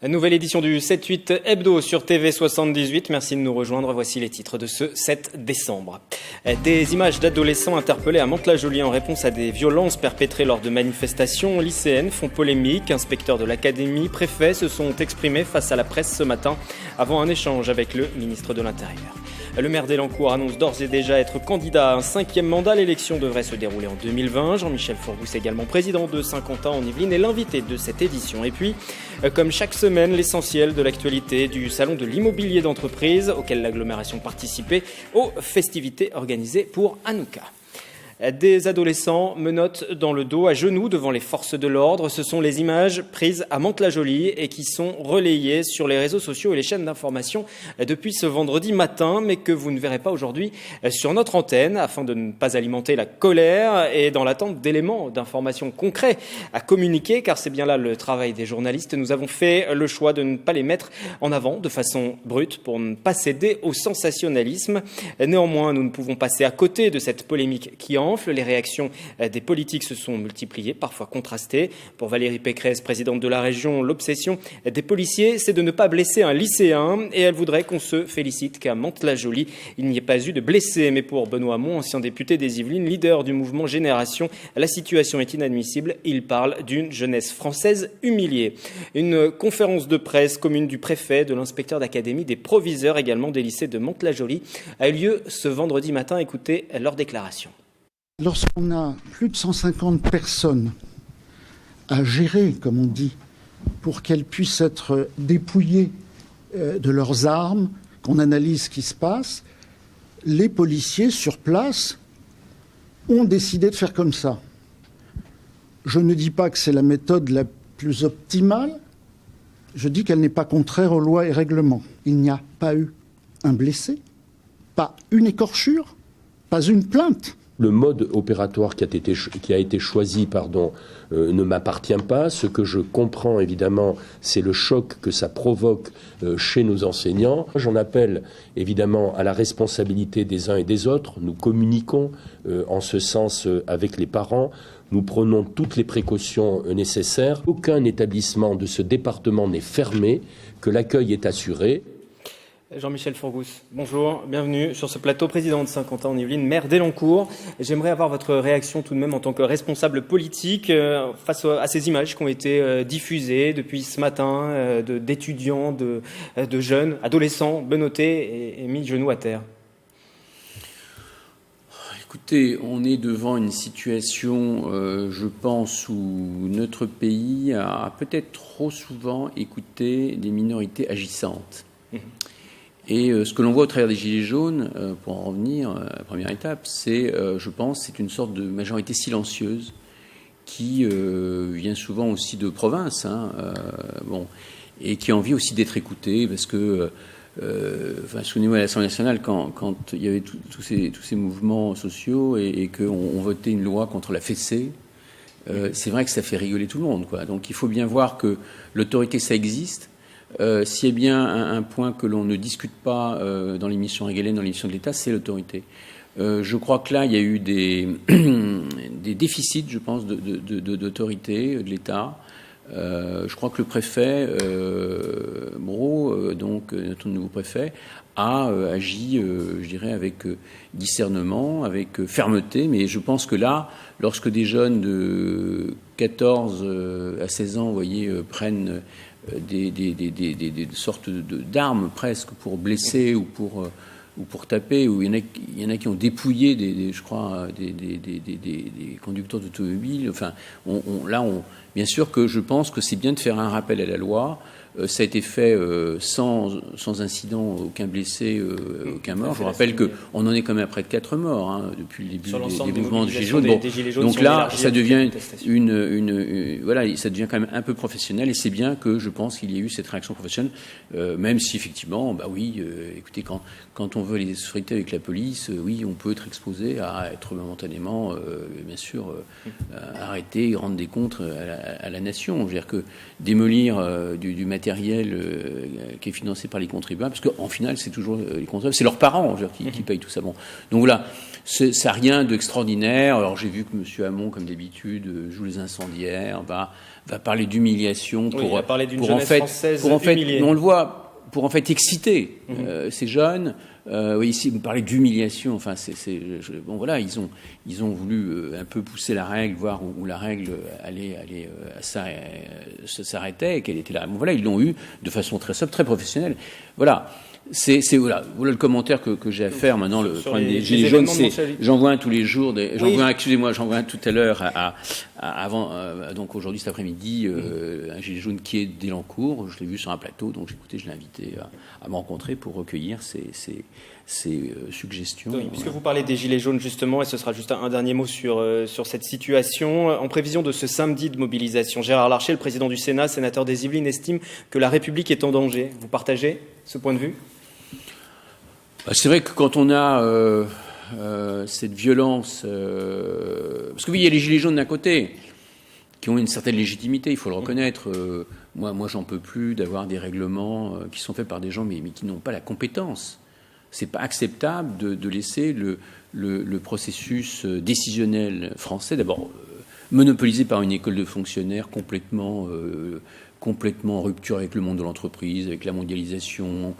Nouvelle édition du 7-8 Hebdo sur TV78. Merci de nous rejoindre. Voici les titres de ce 7 décembre. Des images d'adolescents interpellés à Mantes-la-Jolie en réponse à des violences perpétrées lors de manifestations lycéennes font polémique. Inspecteurs de l'académie, préfets se sont exprimés face à la presse ce matin avant un échange avec le ministre de l'Intérieur. Le maire d'Elancourt annonce d'ores et déjà être candidat à un 5e mandat. L'élection devrait se dérouler en 2020. Jean-Michel Fourgousse, également président de Saint-Quentin en Yvelines, est l'invité de cette édition. Et puis, comme chaque semaine, l'essentiel de l'actualité du salon de l'immobilier d'entreprise auquel l'agglomération participait aux festivités organisées pour Hanouka. Des adolescents menottent dans le dos, à genoux devant les forces de l'ordre. Ce sont les images prises à Mantes-la-Jolie et qui sont relayées sur les réseaux sociaux et les chaînes d'information depuis ce vendredi matin, mais que vous ne verrez pas aujourd'hui sur notre antenne, afin de ne pas alimenter la colère et dans l'attente d'éléments d'information concrets à communiquer, car c'est bien là le travail des journalistes. Nous avons fait le choix de ne pas les mettre en avant de façon brute pour ne pas céder au sensationnalisme. Néanmoins, nous ne pouvons passer à côté de cette polémique qui enfle. Les réactions des politiques se sont multipliées, parfois contrastées. Pour Valérie Pécresse, présidente de la région, l'obsession des policiers, c'est de ne pas blesser un lycéen. Et elle voudrait qu'on se félicite qu'à Mantes-la-Jolie, il n'y ait pas eu de blessés. Mais pour Benoît Hamon, ancien député des Yvelines, leader du mouvement Génération, la situation est inadmissible. Il parle d'une jeunesse française humiliée. Une conférence de presse commune du préfet, de l'inspecteur d'académie, des proviseurs également des lycées de Mantes-la-Jolie a eu lieu ce vendredi matin. Écoutez leur déclaration. Lorsqu'on a plus de 150 personnes à gérer, comme on dit, pour qu'elles puissent être dépouillées de leurs armes, qu'on analyse ce qui se passe, les policiers sur place ont décidé de faire comme ça. Je ne dis pas que c'est la méthode la plus optimale, je dis qu'elle n'est pas contraire aux lois et règlements. Il n'y a pas eu un blessé, pas une écorchure, pas une plainte. Le mode opératoire qui a été choisi, ne m'appartient pas. Ce que je comprends évidemment, c'est le choc que ça provoque chez nos enseignants. J'en appelle évidemment à la responsabilité des uns et des autres. Nous communiquons en ce sens avec les parents. Nous prenons toutes les précautions nécessaires. Aucun établissement de ce département n'est fermé, que l'accueil est assuré. Jean-Michel Fourgousse, bonjour, bienvenue sur ce plateau, président de Saint-Quentin en Yvelines, maire d'Elancourt. J'aimerais avoir votre réaction tout de même en tant que responsable politique face à ces images qui ont été diffusées depuis ce matin d'étudiants, de jeunes, adolescents menottés et mis genoux à terre. Écoutez, on est devant une situation, je pense, où notre pays a peut-être trop souvent écouté des minorités agissantes. Et ce que l'on voit au travers des Gilets jaunes, pour en revenir à la première étape, c'est, je pense, c'est une sorte de majorité silencieuse qui vient souvent aussi de province, et qui a envie aussi d'être écoutée, parce que, souvenez-vous à l'Assemblée nationale, quand il y avait tous ces mouvements sociaux et qu'on votait une loi contre la fessée, c'est vrai que ça fait rigoler tout le monde, quoi. Donc il faut bien voir que l'autorité, ça existe. S'il y a bien un point que l'on ne discute pas dans l'émission régalienne, dans l'émission de l'État, c'est l'autorité. Je crois que là, il y a eu des déficits, je pense, d'autorité de l'État. Je crois que le préfet Moreau, donc notre nouveau préfet, a agi, je dirais, avec discernement, avec fermeté. Mais je pense que là, lorsque des jeunes de 14 à 16 ans, vous voyez, prennent des sortes d'armes presque pour blesser ou pour taper, où il y en a qui ont dépouillé des conducteurs d'automobiles. Enfin, bien sûr que je pense que c'est bien de faire un rappel à la loi. Ça a été fait sans incident, aucun blessé, aucun mort. Je vous rappelle qu'on en est quand même à près de 4 morts depuis le début des mouvements de Gilets jaunes. Donc là, ça devient ça devient quand même un peu professionnel, et c'est bien que je pense qu'il y ait eu cette réaction professionnelle, même si effectivement, écoutez, quand on veut les friter avec la police, oui, on peut être exposé à être momentanément, bien sûr, arrêté, rendre des comptes à la nation. Je veux dire que démolir du matériel qui est financé par les contribuables, parce qu'en final, c'est toujours les contribuables, c'est leurs parents qui payent tout ça. Bon. Donc voilà, ça n'a rien d'extraordinaire. Alors j'ai vu que M. Hamon, comme d'habitude, joue les incendiaires, va va parler d'humiliation il a parlé d'une pour jeunesse française humiliée. on le voit, pour en fait exciter ces jeunes. Ici, vous parlez d'humiliation. Enfin, bon, voilà, ils ont voulu un peu pousser la règle, voir où la règle s'arrêtait et quelle était la. Bon, voilà, ils l'ont eu de façon très sobre, très professionnelle. Voilà. Voilà le commentaire que j'ai à faire maintenant. Le problème des gilets jaunes, j'en vois un tous les jours. J'en vois un tout à l'heure, avant, donc aujourd'hui, cet après-midi, un gilet jaune qui est d'Élancourt. Je l'ai vu sur un plateau, donc je l'ai invité à me rencontrer pour recueillir ses suggestions. Oui, puisque vous parlez des gilets jaunes justement, et ce sera juste un dernier mot sur cette situation. En prévision de ce samedi de mobilisation, Gérard Larcher, le président du Sénat, sénateur des Yvelines, estime que la République est en danger. Vous partagez ce point de vue ? C'est vrai que quand on a cette violence, parce que oui, il y a les gilets jaunes d'un côté qui ont une certaine légitimité, il faut le reconnaître. Moi, j'en peux plus d'avoir des règlements qui sont faits par des gens mais qui n'ont pas la compétence. C'est pas acceptable de laisser le processus décisionnel français d'abord monopolisé par une école de fonctionnaires complètement en rupture avec le monde de l'entreprise, avec la mondialisation.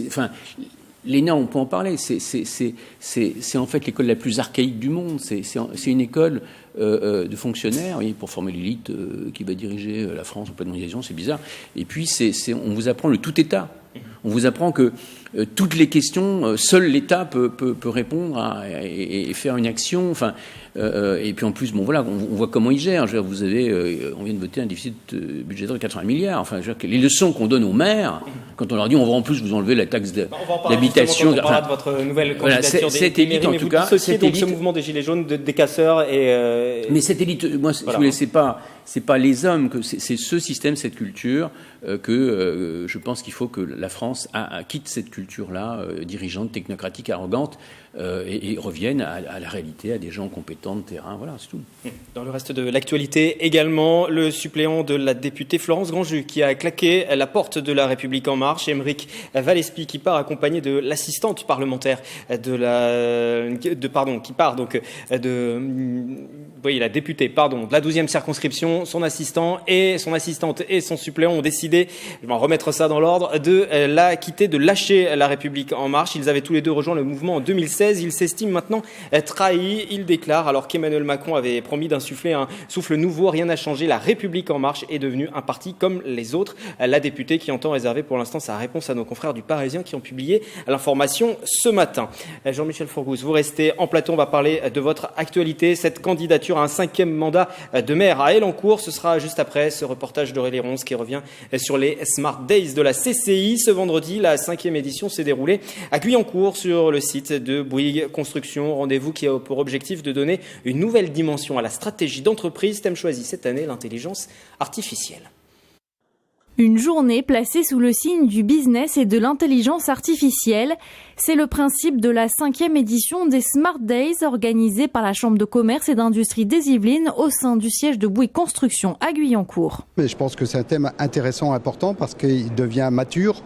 Enfin, l'ENA, on peut en parler. C'est en fait l'école la plus archaïque du monde. C'est une école de fonctionnaires, oui, pour former l'élite qui va diriger la France en pleine mondialisation. C'est bizarre. Et puis, on vous apprend le tout État. On vous apprend que toutes les questions, seul l'État peut répondre et faire une action. Enfin, et puis en plus, bon voilà, on voit comment il gère. Je veux dire, on vient de voter un déficit budgétaire de 80 milliards. Enfin, je veux dire que les leçons qu'on donne aux maires, quand on leur dit on va en plus vous enlever la taxe d'habitation. On parlera de votre nouvelle candidature cette élite, en tout cas, ce mouvement des gilets jaunes, des casseurs et. Mais cette élite, moi, si vous voulez, c'est pas les hommes, c'est ce système, cette culture que je pense qu'il faut que la France quitte cette culture-là, dirigeante, technocratique, arrogante, et revienne à la réalité, à des gens compétents de terrain. Voilà, c'est tout. Dans le reste de l'actualité également, le suppléant de la députée Florence Grandjus qui a claqué la porte de La République En Marche, Aymeric Vallespie, qui part accompagné de l'assistante parlementaire la députée, de la 12e circonscription, son assistante et son suppléant ont décidé, je vais remettre ça dans l'ordre, de la quitter, de lâcher La République En Marche. Ils avaient tous les deux rejoint le mouvement en 2016. Ils s'estiment maintenant trahis. Ils déclarent, alors qu'Emmanuel Macron avait promis d'insuffler un souffle nouveau, rien n'a changé. La République En Marche est devenue un parti comme les autres. La députée qui entend réserver pour l'instant sa réponse à nos confrères du Parisien qui ont publié l'information ce matin. Jean-Michel Fourgousse, vous restez en plateau. On va parler de votre actualité. Cette candidature à un 5e mandat de maire à Élancourt, ce sera juste après ce reportage d'Aurélie Ronce qui revient sur les Smart Days de la CCI. Ce vendredi, la 5e édition s'est déroulée à Guyancourt sur le site de Bouygues Construction. Rendez-vous qui a pour objectif de donner une nouvelle dimension à la stratégie d'entreprise. Thème choisi cette année, l'intelligence artificielle. Une journée placée sous le signe du business et de l'intelligence artificielle. C'est le principe de la 5e édition des Smart Days organisée par la Chambre de commerce et d'industrie des Yvelines au sein du siège de Bouygues Construction à Guyancourt. Mais je pense que c'est un thème intéressant, important parce qu'il devient mature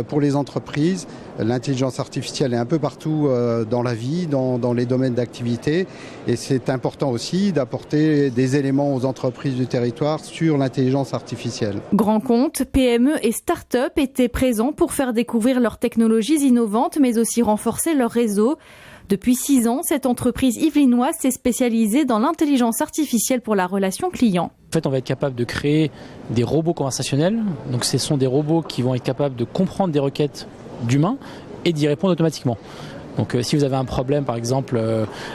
pour les entreprises. L'intelligence artificielle est un peu partout dans la vie, dans les domaines d'activité. Et c'est important aussi d'apporter des éléments aux entreprises du territoire sur l'intelligence artificielle. Grands comptes, PME et start-up étaient présents pour faire découvrir leurs technologies innovantes, mais aussi renforcer leur réseau. Depuis 6 ans, cette entreprise yvelinoise s'est spécialisée dans l'intelligence artificielle pour la relation client. En fait, on va être capable de créer des robots conversationnels. Donc, ce sont des robots qui vont être capables de comprendre des requêtes d'humains et d'y répondre automatiquement. Donc si vous avez un problème par exemple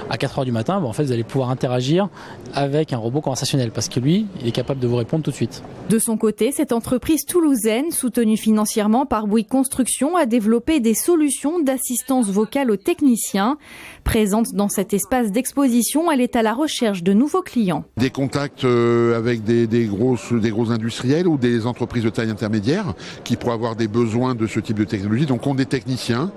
à 4h du matin, en fait vous allez pouvoir interagir avec un robot conversationnel parce que lui, il est capable de vous répondre tout de suite. De son côté, cette entreprise toulousaine, soutenue financièrement par Bouygues Construction, a développé des solutions d'assistance vocale aux techniciens. Présente dans cet espace d'exposition, elle est à la recherche de nouveaux clients. Des contacts avec des gros industriels ou des entreprises de taille intermédiaire qui pourraient avoir des besoins de ce type de technologie. Donc on des techniciens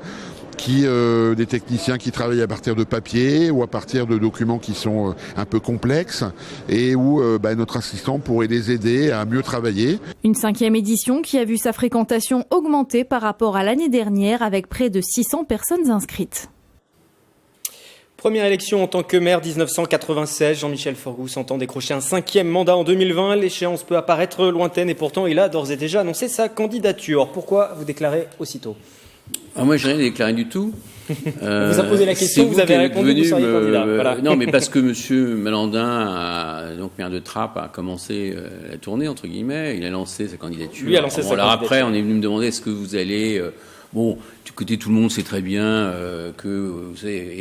qui travaillent à partir de papier ou à partir de documents qui sont un peu complexes et où notre assistant pourrait les aider à mieux travailler. Une 5e édition qui a vu sa fréquentation augmenter par rapport à l'année dernière avec près de 600 personnes inscrites. Première élection en tant que maire 1996, Jean-Michel Forgous entend décrocher un 5e mandat en 2020. L'échéance peut apparaître lointaine et pourtant il a d'ores et déjà annoncé sa candidature. Pourquoi vous déclarez aussitôt ? Moi, je n'ai rien déclaré du tout. On vous a posé la question, vous avez répondu que vous seriez candidat. Voilà. Non, mais parce que M. Malandin, donc maire de Trappes, a commencé la tournée, entre guillemets. Il a lancé sa candidature. Lui a lancé sa candidature. Après, on est venu me demander est-ce que vous allez... bon, du côté tout le monde sait très bien que, vous savez,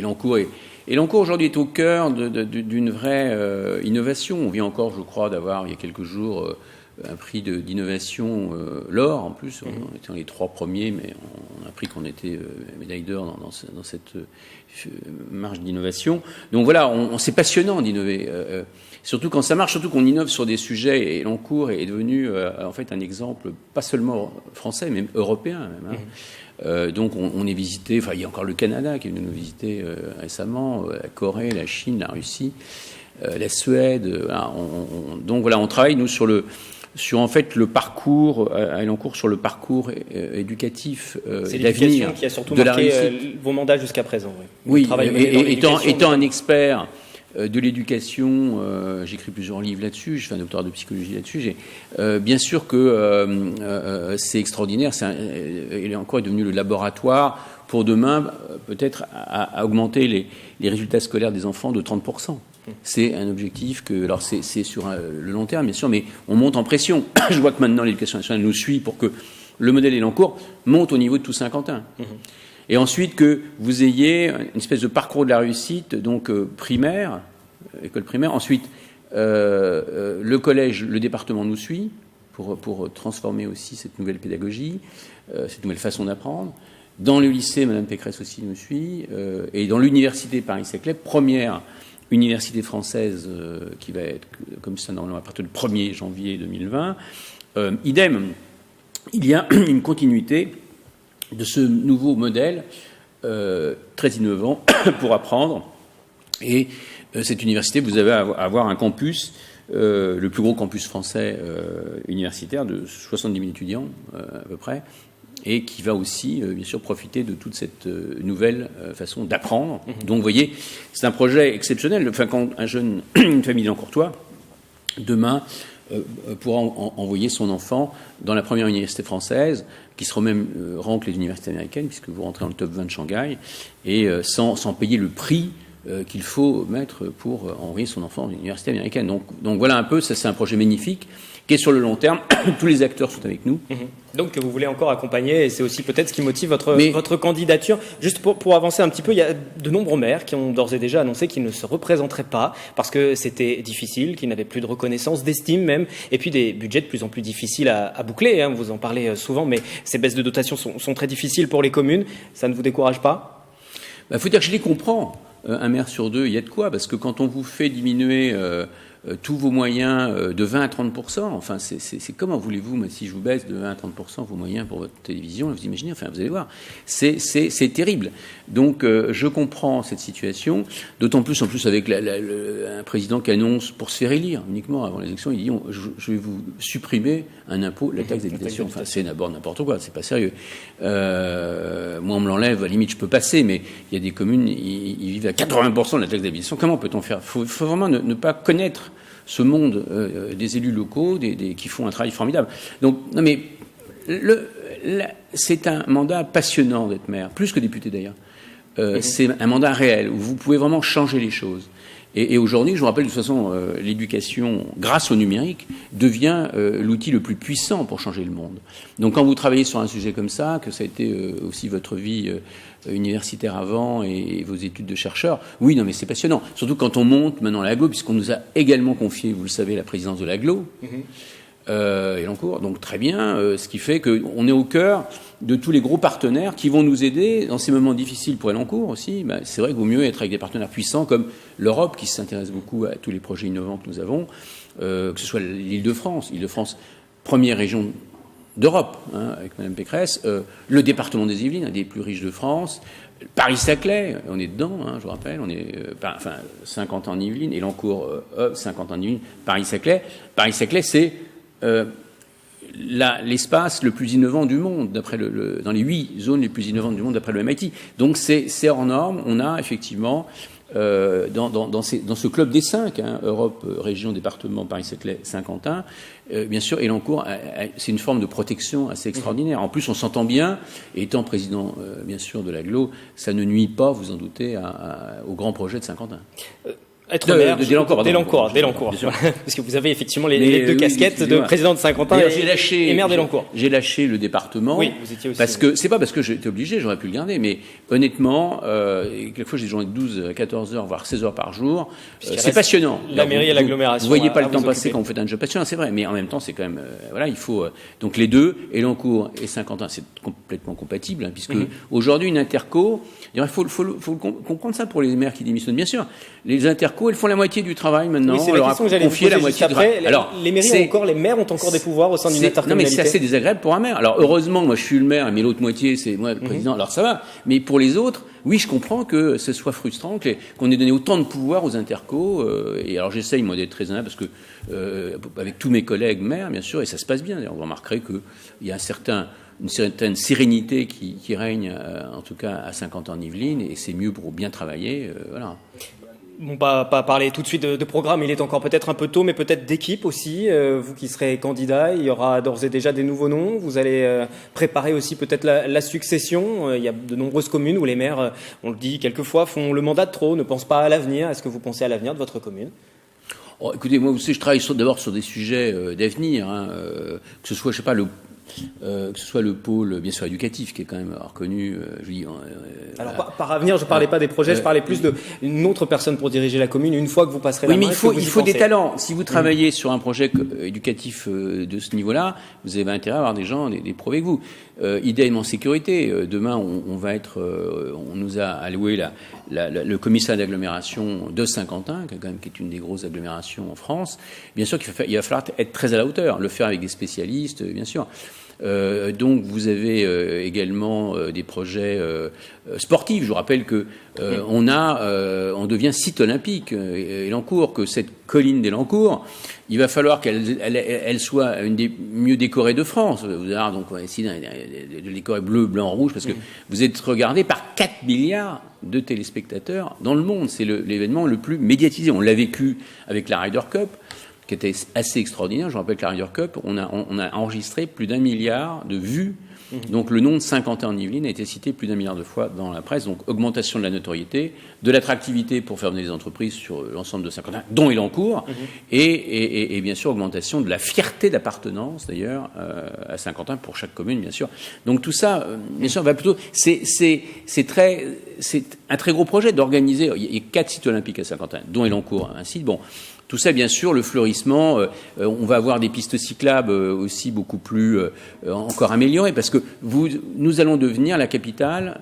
Elancourt aujourd'hui est au cœur d'une vraie innovation. On vient encore, je crois, d'avoir, il y a quelques jours... un prix d'innovation, l'or en plus, on était dans les 3 premiers, mais on a appris qu'on était médaille d'or dans cette marge d'innovation. Donc voilà, c'est passionnant d'innover, surtout quand ça marche, surtout qu'on innove sur des sujets, et Elancourt est devenu en fait un exemple, pas seulement français, mais européen même. Donc on est visité, enfin il y a encore le Canada qui est venu nous visiter récemment, la Corée, la Chine, la Russie, la Suède. Voilà, donc voilà, on travaille nous sur en fait le parcours à Elancourt, sur le parcours éducatif c'est d'avenir l'éducation qui a surtout de marqué la réussite. vos mandats jusqu'à présent. Oui, étant un expert de l'éducation, j'écris plusieurs livres là-dessus, je fais un doctorat de psychologie là-dessus. Bien sûr que c'est extraordinaire. Elancourt est devenu le laboratoire pour demain peut-être à augmenter les résultats scolaires des enfants de 30%. C'est un objectif que, alors c'est sur le long terme bien sûr, mais on monte en pression. Je vois que maintenant l'éducation nationale nous suit pour que le modèle Elancourt monte au niveau de Toussaint-Quentin. Et ensuite que vous ayez une espèce de parcours de la réussite, donc primaire, école primaire. Ensuite, le collège, le département nous suit pour transformer aussi cette nouvelle pédagogie, cette nouvelle façon d'apprendre. Dans le lycée, Mme Pécresse aussi nous suit. Et dans l'université Paris-Saclay, première université française qui va être comme ça normalement à partir du 1er janvier 2020. Idem, il y a une continuité de ce nouveau modèle très innovant pour apprendre. Et cette université, vous allez avoir un campus, le plus gros campus français universitaire de 70 000 étudiants à peu près, et qui va aussi, bien sûr, profiter de toute cette nouvelle façon d'apprendre. Donc, vous voyez, c'est un projet exceptionnel. Enfin, quand une famille d'Elancourtois, demain, pourra envoyer son enfant dans la première université française, qui sera même rang que les universités américaines, puisque vous rentrez dans le top 20 de Shanghai, et sans payer le prix qu'il faut mettre pour envoyer son enfant dans une université américaine. Donc voilà un peu, ça c'est un projet magnifique, qui est sur le long terme. Tous les acteurs sont avec nous. Donc que vous voulez encore accompagner, et c'est aussi peut-être ce qui motive votre candidature. Juste pour avancer un petit peu, il y a de nombreux maires qui ont d'ores et déjà annoncé qu'ils ne se représenteraient pas parce que c'était difficile, qu'ils n'avaient plus de reconnaissance, d'estime même, et puis des budgets de plus en plus difficiles à boucler. Vous en parlez souvent, mais ces baisses de dotation sont très difficiles pour les communes. Ça ne vous décourage pas ? Faut dire que je les comprends. Un maire sur deux, il y a de quoi, parce que quand on vous fait diminuer tous vos moyens de 20 à 30%, enfin, c'est comment voulez-vous, si je vous baisse de 20 à 30% vos moyens pour votre télévision, vous imaginez, enfin, vous allez voir, c'est terrible. Donc, je comprends cette situation, d'autant plus, en plus, avec un président qui annonce pour se faire élire, uniquement avant les élections, il dit, je vais vous supprimer un impôt, la taxe d'habitation. Enfin, c'est d'abord n'importe quoi, c'est pas sérieux. Moi, on me l'enlève, à la limite, je peux passer, mais il y a des communes, ils vivent à 80% de la taxe d'habitation. Comment peut-on faire ? Faut vraiment ne pas connaître ce monde des élus locaux qui font un travail formidable. Donc, non mais, c'est un mandat passionnant d'être maire, plus que député d'ailleurs. C'est un mandat réel, où vous pouvez vraiment changer les choses. Et aujourd'hui, je vous rappelle, de toute façon, l'éducation, grâce au numérique, devient l'outil le plus puissant pour changer le monde. Donc quand vous travaillez sur un sujet comme ça, que ça a été aussi votre vie universitaire avant et vos études de chercheur, oui, non mais c'est passionnant. Surtout quand on monte maintenant à l'AGLO, puisqu'on nous a également confié, vous le savez, la présidence de l'AGLO, Elancourt, donc très bien, ce qui fait qu'on est au cœur de tous les gros partenaires qui vont nous aider dans ces moments difficiles pour Elancourt aussi. C'est vrai qu'il vaut mieux être avec des partenaires puissants comme l'Europe, qui s'intéresse beaucoup à tous les projets innovants que nous avons, que ce soit l'Île-de-France. L'Île-de-France, première région d'Europe, avec Mme Pécresse, le département des Yvelines, un des plus riches de France, Paris-Saclay, on est dedans, je vous rappelle, on est 50 ans en Yvelines, Elancourt, 50 ans en Yvelines, Paris-Saclay. Paris-Saclay, c'est l'espace le plus innovant du monde, dans les 8 zones les plus innovantes du monde d'après le MIT. Donc c'est hors norme. On a effectivement dans ce club des 5, Europe, région, département, Paris-Saclay, Saint-Quentin, bien sûr, Elancourt, c'est une forme de protection assez extraordinaire. En plus, on s'entend bien, et étant président, bien sûr, de l'Agglo, ça ne nuit pas, vous en doutez, au grand projet de Saint-Quentin. Être maire d'Elancourt, parce que vous avez effectivement les deux casquettes de président de Saint-Quentin et maire d'Elancourt. J'ai lâché le département. Oui, vous étiez aussi. Parce que c'est pas parce que j'étais obligé, j'aurais pu le garder, mais honnêtement, quelquefois j'ai des journées de 12 à 14 heures, voire 16 heures par jour. C'est passionnant. La mairie et l'agglomération. Vous voyez pas le temps passer quand vous faites un job passionnant, c'est vrai, mais en même temps, c'est quand même, voilà, il faut, donc les deux, Elancourt et Saint-Quentin, c'est complètement compatible, puisque aujourd'hui, une interco, il faut comprendre ça pour les maires qui démissionnent, bien sûr. Les intercos, elles font la moitié du travail maintenant. Oui, c'est la question que j'allais vous poser juste après. Alors, les maires ont encore des pouvoirs au sein d'une intercommunalité. Non, mais c'est assez désagréable pour un maire. Alors, heureusement, moi, je suis le maire, mais l'autre moitié, c'est moi, le président. Alors, ça va. Mais pour les autres, oui, je comprends que ce soit frustrant, qu'on ait donné autant de pouvoir aux intercos. Et alors, j'essaye, moi, d'être raisonnable, parce que, avec tous mes collègues maires, bien sûr, et ça se passe bien. D'ailleurs, vous remarquerez qu'il y a une certaine sérénité qui règne, en tout cas, à Saint-Quentin-en-Yvelines, et c'est mieux pour bien travailler. Voilà. Bon, pas parler tout de suite de programme, il est encore peut-être un peu tôt, mais peut-être d'équipe aussi. Vous qui serez candidat, il y aura d'ores et déjà des nouveaux noms. Vous allez préparer aussi peut-être la succession. Il y a de nombreuses communes où les maires, on le dit quelquefois, font le mandat de trop, ne pensent pas à l'avenir. Est-ce que vous pensez à l'avenir de votre commune ? Oh, écoutez, moi aussi, je travaille d'abord sur des sujets d'avenir, que ce soit, je sais pas, que ce soit le pôle, bien sûr, éducatif, qui est quand même reconnu. Alors, par avenir, je ne parlais pas des projets, je parlais plus d'une autre personne pour diriger la commune, une fois que vous passerez la main. Oui, mais il faut des talents. Si vous travaillez sur un projet éducatif de ce niveau-là, vous avez intérêt à avoir des gens, des pros avec vous. Idem en sécurité. Demain, on nous a alloué le commissariat d'agglomération de Saint-Quentin, qui est une des grosses agglomérations en France. Bien sûr qu'il va falloir être très à la hauteur, le faire avec des spécialistes, bien sûr. Donc vous avez également des projets sportifs. Je vous rappelle que on devient site olympique Elancourt, que cette colline d'Elancourt, il va falloir qu'elle soit une des mieux décorées de France. Vous allez donc on va essayer de décorer bleu, blanc, rouge, parce que vous êtes regardé par 4 milliards de téléspectateurs dans le monde. C'est l'événement le plus médiatisé. On l'a vécu avec la Ryder Cup, qui était assez extraordinaire. Je rappelle que la Ryder Cup, on a enregistré plus d'1 milliard de vues. Donc le nom de Saint-Quentin-en-Yvelines a été cité plus d'1 milliard de fois dans la presse. Donc augmentation de la notoriété, de l'attractivité pour faire venir les entreprises sur l'ensemble de Saint-Quentin, dont Elancourt, et bien sûr augmentation de la fierté d'appartenance d'ailleurs à Saint-Quentin pour chaque commune, bien sûr. Donc tout ça, bien sûr, va plutôt. C'est un très gros projet d'organiser. Il y a 4 sites olympiques à Saint-Quentin, dont Elancourt, un site. Bon. Tout ça, bien sûr, le fleurissement, on va avoir des pistes cyclables aussi beaucoup plus encore améliorées, parce que nous allons devenir la capitale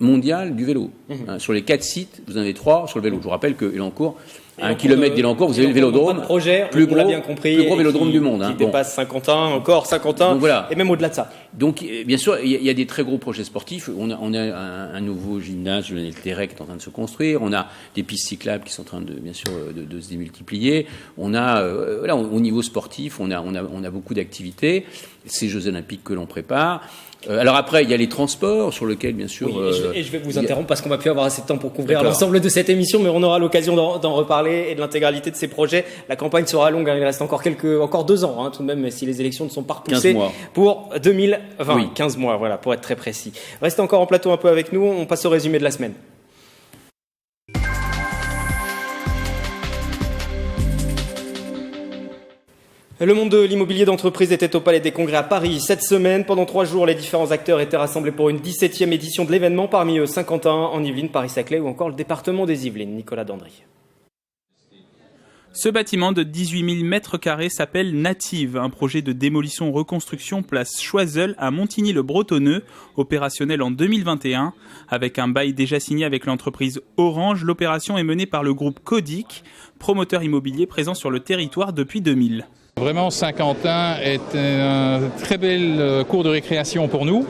mondiale du vélo. Sur les 4 sites, vous en avez 3 sur le vélo. Je vous rappelle que Elancourt, à 1 kilomètre d'Elancourt, vous avez le vélodrome, plus gros vélodrome du monde. Qui dépasse Saint-Quentin, donc voilà. Et même au-delà de ça. Donc, bien sûr, il y a des très gros projets sportifs. On a un nouveau gymnase, le Terret, qui est en train de se construire. On a des pistes cyclables qui sont en train de se démultiplier. On a, au niveau sportif, on a beaucoup d'activités. Ces Jeux Olympiques que l'on prépare. Alors après, il y a les transports sur lesquels, bien sûr... Oui, et je vais vous interrompre parce qu'on va plus avoir assez de temps pour couvrir l'ensemble de cette émission, mais on aura l'occasion d'en reparler et de l'intégralité de ces projets. La campagne sera longue, il reste encore 2 ans, tout de même, si les élections ne sont pas repoussées. 15 mois. Pour 2020. Oui. 15 mois, voilà, pour être très précis. Restez encore en plateau un peu avec nous, on passe au résumé de la semaine. Le monde de l'immobilier d'entreprise était au Palais des Congrès à Paris cette semaine. Pendant 3 jours, les différents acteurs étaient rassemblés pour une 17e édition de l'événement, parmi eux Saint-Quentin, en Yvelines, Paris-Saclay ou encore le département des Yvelines. Nicolas Dandry. Ce bâtiment de 18 000 mètres carrés s'appelle Native, un projet de démolition-reconstruction place Choiseul à Montigny-le-Bretonneux, opérationnel en 2021. Avec un bail déjà signé avec l'entreprise Orange, l'opération est menée par le groupe Codic, promoteur immobilier présent sur le territoire depuis 2000. Vraiment, Saint-Quentin est un très belle cour de récréation pour nous.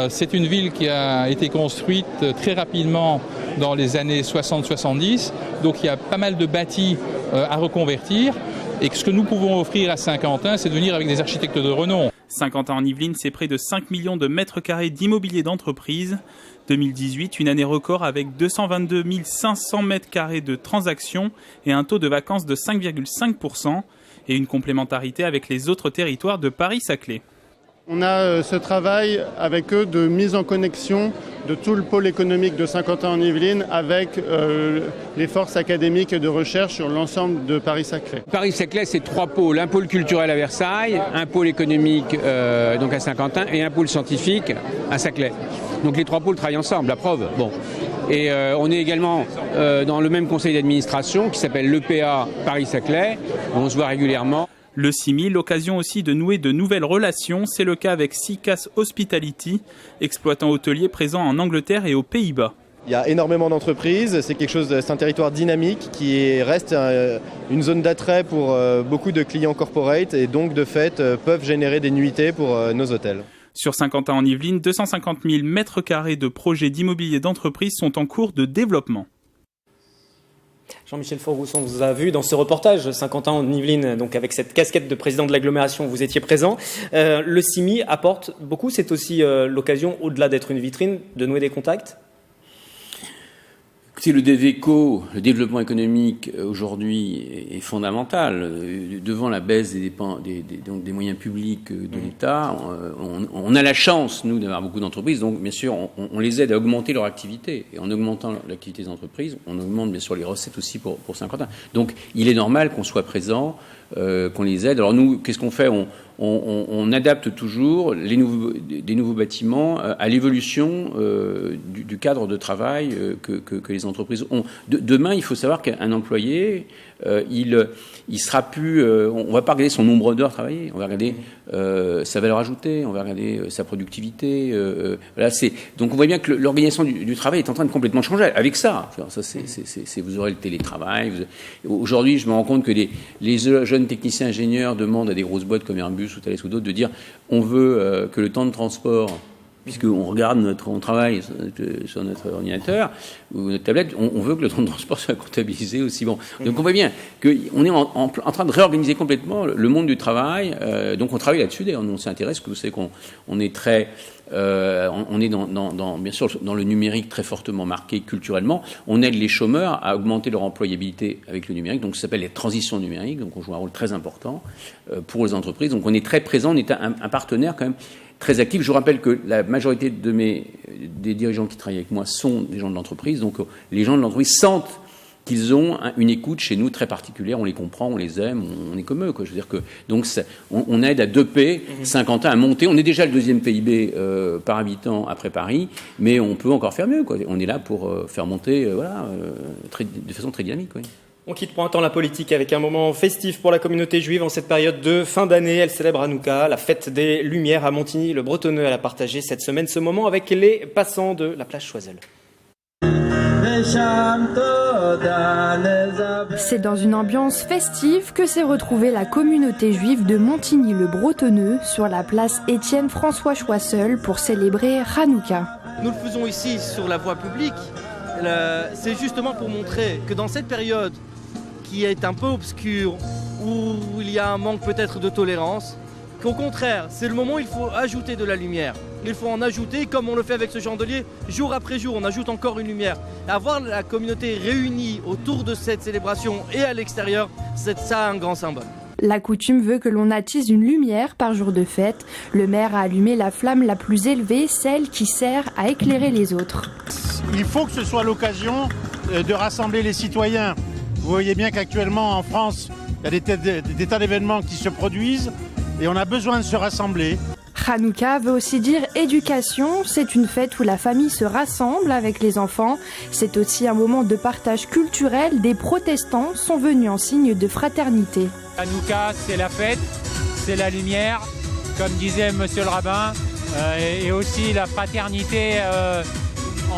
C'est une ville qui a été construite très rapidement dans les années 60-70, donc il y a pas mal de bâtis à reconvertir. Et ce que nous pouvons offrir à Saint-Quentin, c'est de venir avec des architectes de renom. Saint-Quentin-en-Yvelines, c'est près de 5 millions de mètres carrés d'immobilier d'entreprise. 2018, une année record avec 222 500 mètres carrés de transactions et un taux de vacances de 5,5% et une complémentarité avec les autres territoires de Paris-Saclay. On a ce travail avec eux de mise en connexion de tout le pôle économique de Saint-Quentin-en-Yvelines avec les forces académiques et de recherche sur l'ensemble de Paris-Saclay. Paris-Saclay, c'est 3 pôles. Un pôle culturel à Versailles, un pôle économique donc à Saint-Quentin et un pôle scientifique à Saclay. Donc les 3 pôles travaillent ensemble, la preuve. Bon. Et on est également dans le même conseil d'administration qui s'appelle l'EPA Paris-Saclay, où on se voit régulièrement. Le CIMI, l'occasion aussi de nouer de nouvelles relations. C'est le cas avec SICAS Hospitality, exploitant hôtelier présent en Angleterre et aux Pays-Bas. Il y a énormément d'entreprises, c'est un territoire dynamique qui reste une zone d'attrait pour beaucoup de clients corporate et donc de fait peuvent générer des nuitées pour nos hôtels. Sur Saint-Quentin-en-Yvelines, 250 000 mètres carrés de projets d'immobilier d'entreprise sont en cours de développement. Jean-Michel Forgousson, on vous a vu dans ce reportage Saint-Quentin-en-Yvelines, donc avec cette casquette de président de l'agglomération, vous étiez présent. Le CIMI apporte beaucoup, c'est aussi l'occasion, au-delà d'être une vitrine, de nouer des contacts. Écoutez, le DEVECO, le développement économique aujourd'hui est fondamental. Devant la baisse des moyens publics de l'État, on a la chance, nous, d'avoir beaucoup d'entreprises. Donc, bien sûr, on les aide à augmenter leur activité. Et en augmentant l'activité des entreprises, on augmente bien sûr les recettes aussi pour Saint-Quentin. Donc, il est normal qu'on soit présent, qu'on les aide. Alors nous, qu'est-ce qu'on fait ? On adapte toujours des nouveaux bâtiments à l'évolution du cadre de travail que les entreprises ont. Demain, il faut savoir qu'un employé, il sera plus. On va pas regarder son nombre d'heures travaillées. On va regarder sa valeur ajoutée. On va regarder sa productivité. Voilà, donc on voit bien que l'organisation du travail est en train de complètement changer. Avec ça, vous aurez le télétravail. Aujourd'hui, je me rends compte que les jeunes techniciens ingénieurs demandent à des grosses boîtes comme Airbus ou Thales ou d'autres de dire on veut que le temps de transport, puisqu'on on travaille sur notre ordinateur ou notre tablette, on veut que le temps de transport soit comptabilisé aussi. Bon. Donc on voit bien qu'on est en train de réorganiser complètement le monde du travail. Donc on travaille là-dessus. D'ailleurs, on s'intéresse, que vous savez qu'on est très... on est bien sûr dans le numérique très fortement marqué culturellement. On aide les chômeurs à augmenter leur employabilité avec le numérique. Donc ça s'appelle les transitions numériques. Donc on joue un rôle très important pour les entreprises. Donc on est très présent. On est un partenaire quand même très actif. Je vous rappelle que la majorité des dirigeants qui travaillent avec moi sont des gens de l'entreprise. Donc les gens de l'entreprise sentent qu'ils ont une écoute chez nous très particulière. On les comprend, on les aime, on est comme eux, quoi. Je veux dire que donc on aide à 2P Saint-Quentin à monter. On est déjà le 2e PIB par habitant après Paris, mais on peut encore faire mieux, quoi. On est là pour faire monter, de façon très dynamique, oui. On quitte pour un temps la politique avec un moment festif pour la communauté juive en cette période de fin d'année. Elle célèbre Hanouka, la fête des Lumières à Montigny. Le Bretonneux, elle a partagé cette semaine ce moment avec les passants de la place Choiseul. C'est dans une ambiance festive que s'est retrouvée la communauté juive de Montigny-le-Bretonneux sur la place Étienne-François Choiseul pour célébrer Hanouka. Nous le faisons ici sur la voie publique. C'est justement pour montrer que dans cette période qui est un peu obscure, où il y a un manque peut-être de tolérance, qu'au contraire, c'est le moment où il faut ajouter de la lumière. Il faut en ajouter, comme on le fait avec ce chandelier, jour après jour, on ajoute encore une lumière. Avoir la communauté réunie autour de cette célébration et à l'extérieur, c'est ça un grand symbole. La coutume veut que l'on attise une lumière par jour de fête. Le maire a allumé la flamme la plus élevée, celle qui sert à éclairer les autres. Il faut que ce soit l'occasion de rassembler les citoyens. Vous voyez bien qu'actuellement en France, il y a des tas d'événements qui se produisent et on a besoin de se rassembler. Hanouka veut aussi dire éducation. C'est une fête où la famille se rassemble avec les enfants. C'est aussi un moment de partage culturel. Des protestants sont venus en signe de fraternité. Hanouka, c'est la fête, c'est la lumière, comme disait monsieur le rabbin, et aussi la fraternité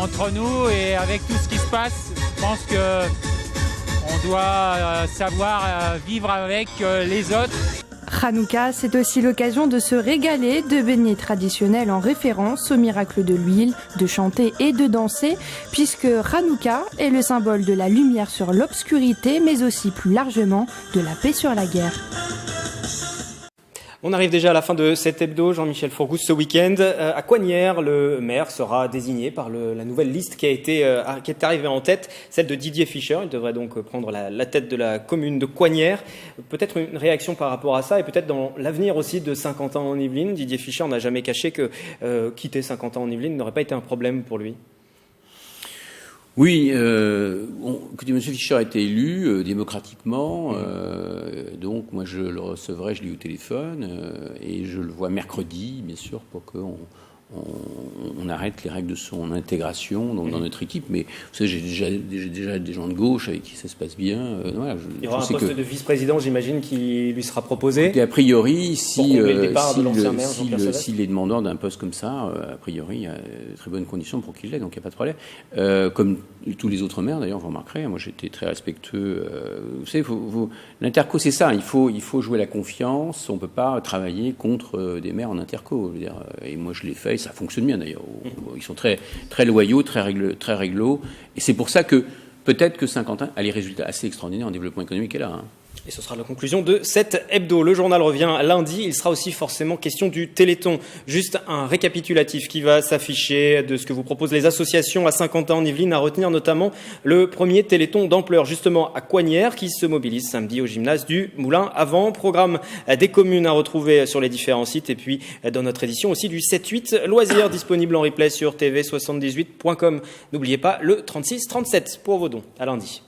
entre nous. Et avec tout ce qui se passe, je pense qu'on doit savoir vivre avec les autres. Hanouka, c'est aussi l'occasion de se régaler de beignets traditionnels en référence au miracle de l'huile, de chanter et de danser, puisque Hanouka est le symbole de la lumière sur l'obscurité, mais aussi plus largement de la paix sur la guerre. On arrive déjà à la fin de cet hebdo, Jean-Michel Fourgousse. Ce week-end, à Coignères, le maire sera désigné par la nouvelle liste qui est arrivée en tête, celle de Didier Fischer. Il devrait donc prendre la tête de la commune de Coignères. Peut-être une réaction par rapport à ça et peut-être dans l'avenir aussi de Saint-Quentin-en-Yvelines. Didier Fischer n'a jamais caché que quitter Saint-Quentin-en-Yvelines n'aurait pas été un problème pour lui. Oui, écoutez, M. Fischer a été élu démocratiquement, donc moi je le recevrai, je l'ai eu au téléphone, et je le vois mercredi, bien sûr, pour qu'on arrête les règles de son intégration dans notre équipe. Mais vous savez, j'ai déjà des gens de gauche avec qui ça se passe bien. Voilà, il y aura un poste de vice-président, j'imagine, qui lui sera proposé. Et a priori, s'il est demandeur d'un poste comme ça, a priori, il y a de très bonnes conditions pour qu'il l'ait, donc il n'y a pas de problème. Comme tous les autres maires, d'ailleurs, vous remarquerez, moi j'étais très respectueux. Vous savez, l'interco, c'est ça, il faut jouer la confiance, on ne peut pas travailler contre des maires en interco. Je veux dire, et moi je l'ai fait, et ça fonctionne bien d'ailleurs. Ils sont très, très loyaux, très réglo. Et c'est pour ça que peut-être que Saint-Quentin a les résultats assez extraordinaires en développement économique qu'elle a. Et ce sera la conclusion de cet hebdo. Le journal revient lundi. Il sera aussi forcément question du Téléthon. Juste un récapitulatif qui va s'afficher de ce que vous proposent les associations à Saint-Quentin-en-Yvelines, à retenir notamment le premier Téléthon d'ampleur, justement à Coignères, qui se mobilise samedi au gymnase du Moulin avant. Programme des communes à retrouver sur les différents sites. Et puis, dans notre édition aussi du 7-8 loisirs, disponible en replay sur tv78.com. N'oubliez pas le 36-37 pour vos dons. À lundi.